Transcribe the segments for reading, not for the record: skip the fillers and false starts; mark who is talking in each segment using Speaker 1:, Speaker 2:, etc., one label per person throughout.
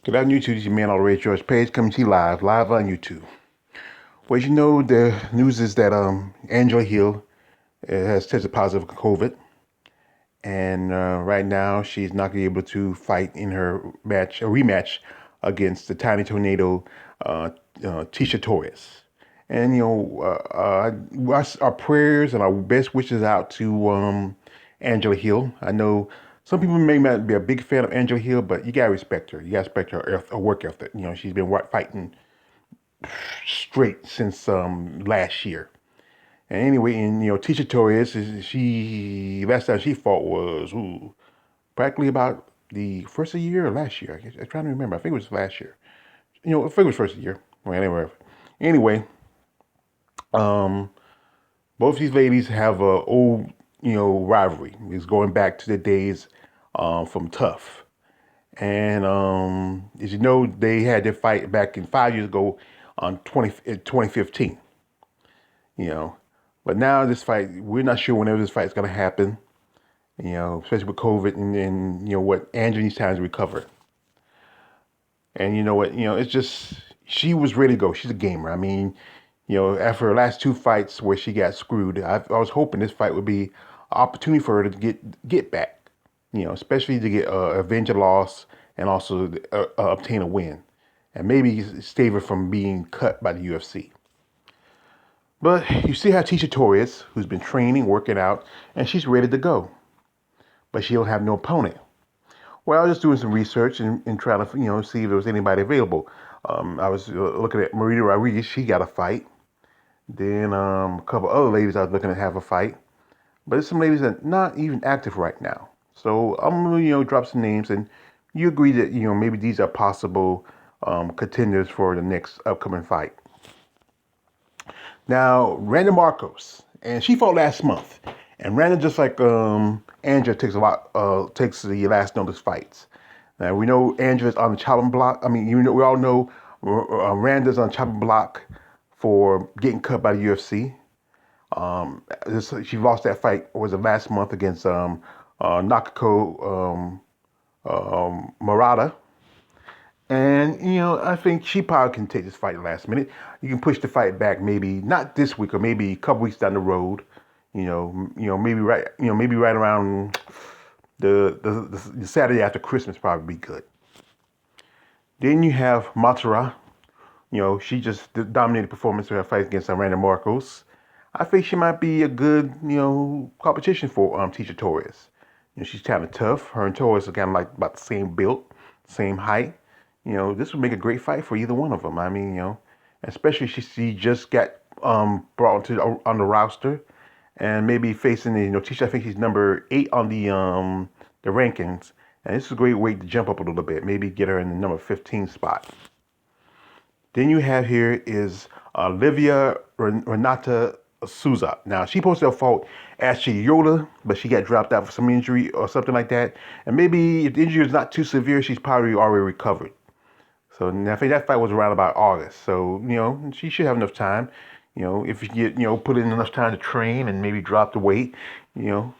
Speaker 1: Good afternoon, YouTube. This is your man, All the Rage George Page, coming to you live on YouTube. Well, you know, the news is that Angela Hill has tested positive for COVID, and right now she's not going to be able to fight in her rematch against the Tiny Tornado, Tisha Torres. And our prayers and our best wishes out to Angela Hill. I know some people may not be a big fan of Angela Hill, but you gotta respect her. You gotta respect her work ethic. You know, she's been fighting straight since last year. And anyway, and Tisha Torres, she last time she fought was practically about the first of the year or last year. I'm trying to remember. I think it was last year. I think it was first of the year. Well, anyway, um, both these ladies have a old rivalry. It's going back to the days from Tough. And as you know, they had their fight back in 5 years ago on 2015. You know, but now this fight, we're not sure whenever this fight is going to happen. Especially with COVID and what Andrew needs time to recover. And you know what, it's just she was ready to go. She's a gamer. I mean, after her last two fights where she got screwed, I was hoping this fight would be an opportunity for her to get back. Especially to get avenge a loss and also obtain a win, and maybe save her from being cut by the UFC. But you see how Tisha Torres, who's been training, working out, and she's ready to go, but she'll have no opponent. Well, I was just doing some research and trying to see if there was anybody available. I was looking at Marita Rodriguez. She got a fight. Then a couple other ladies I was looking at have a fight. But there's some ladies that are not even active right now. So I'm gonna drop some names, and you agree that maybe these are possible contenders for the next upcoming fight. Now, Randa Marcos, and she fought last month, and Randa, just like Angela, takes the last notice fights. Now we know Angela's on the chopping block. I mean, we all know Randa's on the chopping block for getting cut by the UFC. She lost that fight, was it last month, against Nakako Murata. And, I think she probably can take this fight at the last minute. You can push the fight back, maybe not this week or maybe a couple weeks down the road. Maybe right around the Saturday after Christmas probably be good. Then you have Matara. She just dominated performance in her fight against Randa Marcos. I think she might be a good, competition for Tisha Torres. She's kind of tough. Her and Torres are kind of like about the same build, same height. This would make a great fight for either one of them. I mean, especially she just got brought on the roster, and maybe facing Tisha. I think she's number 8 on the rankings, and this is a great way to jump up a little bit. Maybe get her in the number 15 spot. Then you have here is Olivia Renata Souza. Now, she posted a fight Ashley Yola, but she got dropped out for some injury or something like that. And maybe if the injury is not too severe, she's probably already recovered. So I think that fight was around about August. So, she should have enough time. If you get, put in enough time to train and maybe drop the weight, and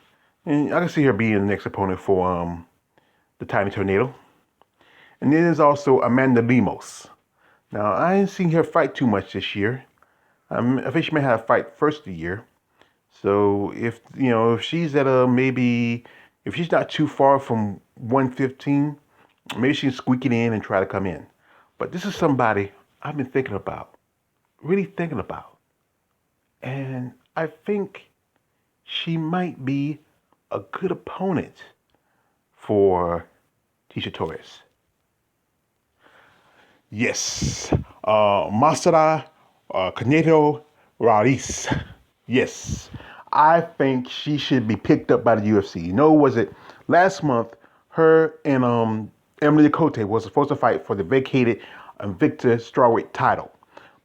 Speaker 1: I can see her being the next opponent for the Tiny Tornado. And then there's also Amanda Lemos. Now, I ain't seen her fight too much this year. I think she may have a fight first of the year. So if she's at if she's not too far from 115, maybe she can squeak it in and try to come in. But this is somebody I've been thinking about, really thinking about. And I think she might be a good opponent for Tisha Torres. Yes, Masara Canedo Ruiz. Yes, I think she should be picked up by the UFC. Was it last month? Her and Emily Cote was supposed to fight for the vacated Invicta strawweight title,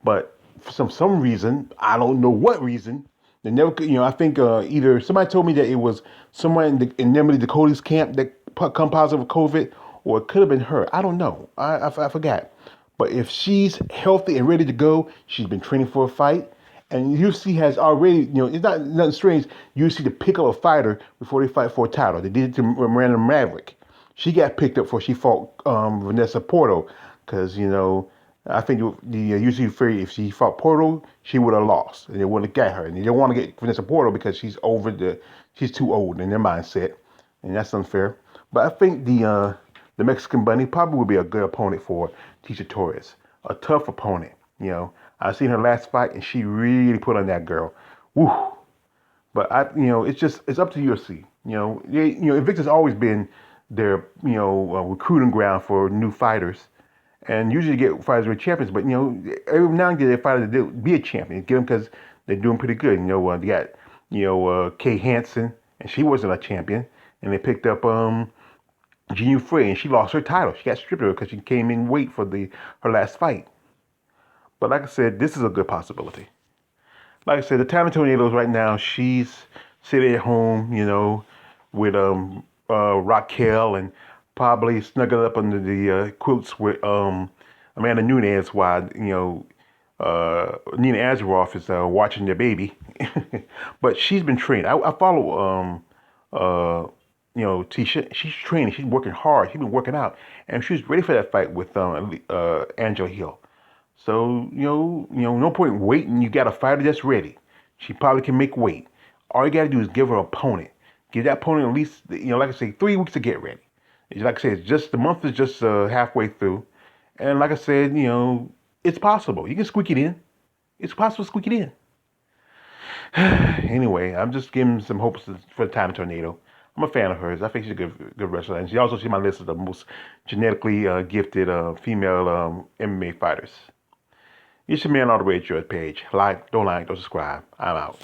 Speaker 1: but for some reason, I don't know what reason, they never. I think either somebody told me that it was someone in Emily Dakota's camp that come positive with COVID, or it could have been her. I don't know. I forgot. But if she's healthy and ready to go, she's been training for a fight. And UFC has already, it's not nothing strange. UFC to pick up a fighter before they fight for a title. They did it to Miranda Maverick. She got picked up for she fought Vanessa Porto because I think the usually if she fought Porto, she would have lost and they wouldn't have got her. And they don't want to get Vanessa Porto because she's too old in their mindset, and that's unfair. But I think the Mexican Bunny probably would be a good opponent for Tisha Torres, a tough opponent. I've seen her last fight and she really put on that girl. Woo! But it's up to UFC. Invictus always been their, recruiting ground for new fighters, and usually get fighters with champions. But every now and then they fight to be a champion, get them because they're doing pretty good. They got Kay Hansen, and she wasn't a champion, and they picked up Jean Frey, and she lost her title. She got stripped of it because she came in weight for her last fight. But like I said, this is a good possibility. Like I said, the Tammy Tornadoes right now, she's sitting at home, with Raquel and probably snuggled up under the quilts with Amanda Nunes while Nina Azaroff is watching their baby. But she's been trained. I follow Tisha. She's training. She's working hard. She's been working out, and she's ready for that fight with Angela Hill. So, no point waiting. You got a fighter that's ready. She probably can make weight. All you got to do is give her an opponent. Give that opponent at least, like I say, 3 weeks to get ready. Like I said, the month is just halfway through. And like I said, it's possible. You can squeak it in. It's possible to squeak it in. Anyway, I'm just giving some hopes for the Time Tornado. I'm a fan of hers. I think she's a good wrestler. And she's my list of the most genetically gifted female MMA fighters. You should be on all the way at your page. Don't subscribe. I'm out.